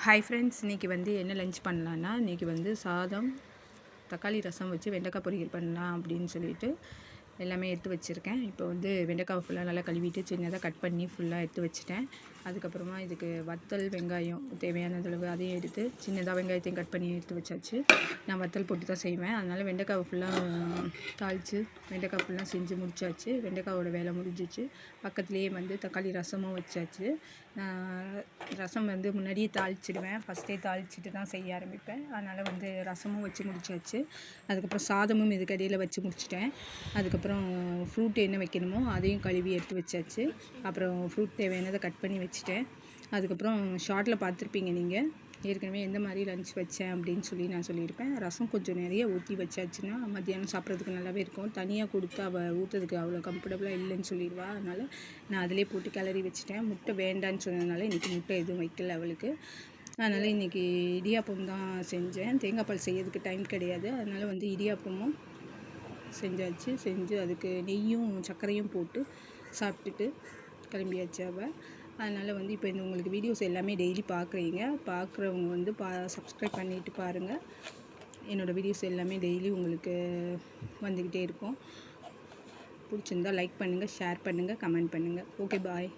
Hi friends, இன்றைக்கி வந்து என்ன லஞ்ச் பண்ணலான்னா, இன்றைக்கி வந்து சாதம், தக்காளி ரசம் வச்சு வெண்டைக்காய் பொரியல் பண்ணலாம் அப்படின்னு சொல்லிட்டு எல்லாமே எடுத்து வச்சுருக்கேன். இப்போ வந்து வெண்டைக்காய் ஃபுல்லாக நல்லா கழுவிட்டு சின்னதாக கட் பண்ணி ஃபுல்லாக எடுத்து வச்சுட்டேன். அதுக்கப்புறமா இதுக்கு வத்தல், வெங்காயம் தேவையான அளவு அதையும் எடுத்து சின்னதாக வெங்காயத்தையும் கட் பண்ணி எடுத்து வச்சாச்சு. நான் வத்தல் போட்டு தான் செய்வேன், அதனால் வெண்டைக்காய் ஃபுல்லாக தாளித்து வெண்டைக்காய் ஃபுல்லாக செஞ்சு முடிச்சாச்சு. வெண்டைக்காயோட வேலை முடிஞ்சிச்சு. பக்கத்துலேயே வந்து தக்காளி ரசமும் வச்சாச்சு. ரசம் வந்து முன்னாடியே தாளிச்சிடுவேன், ஃபஸ்ட்டே தாளிச்சிட்டு தான் செய்ய ஆரம்பிப்பேன். அதனால் வந்து ரசமும் வச்சு முடிச்சாச்சு. அதுக்கப்புறம் சாதமும் இதுக்கு இடையில் வச்சு முடிச்சிட்டேன். அதுக்கப்புறம் ஃப்ரூட் என்ன வைக்கணுமோ அதையும் கழுவி எடுத்து வச்சாச்சு. அப்புறம் ஃப்ரூட் தேவையானதை கட் பண்ணி வச்சுட்டேன். அதுக்கப்புறம் ஷார்ட்டில் பார்த்துருப்பீங்க நீங்கள், ஏற்கனவே எந்த மாதிரி லஞ்ச் வச்சேன் அப்படின்னு சொல்லி நான் சொல்லியிருப்பேன். ரசம் கொஞ்சம் நிறைய ஊற்றி வச்சாச்சுன்னா மத்தியானம் சாப்பிட்றதுக்கு நல்லாவே இருக்கும். தனியாக கொடுத்து அவள் ஊற்றுறதுக்கு அவ்வளோ கம்ஃபர்டபுளாக இல்லைன்னு சொல்லிடுவா. அதனால் நான் அதிலே போட்டு கிளறி வச்சுட்டேன். முட்டை வேண்டான்னு சொன்னதுனால இன்றைக்கி முட்டை எதுவும் வைக்கல அவளுக்கு. அதனால் இன்றைக்கி இடியாப்பம் தான் செஞ்சேன். தேங்காய் பால் செய்யறதுக்கு டைம் கிடையாது, அதனால் வந்து இடியாப்பமும் செஞ்சாச்சு. செஞ்சு அதுக்கு நெய்யும் சர்க்கரையும் போட்டு சாப்பிட்டுட்டு கிளம்பியாச்சு அவள். அதனால் வந்து இப்போ இந்த உங்களுக்கு வீடியோஸ் எல்லாமே டெய்லி பார்க்குறவங்க வந்து சப்ஸ்கிரைப் பண்ணிவிட்டு பாருங்கள். என்னோடய வீடியோஸ் எல்லாமே டெய்லி உங்களுக்கு வந்துக்கிட்டே இருக்கும். பிடிச்சிருந்தால் லைக் பண்ணுங்கள், ஷேர் பண்ணுங்கள், கமெண்ட் பண்ணுங்கள். ஓகே, பாய்.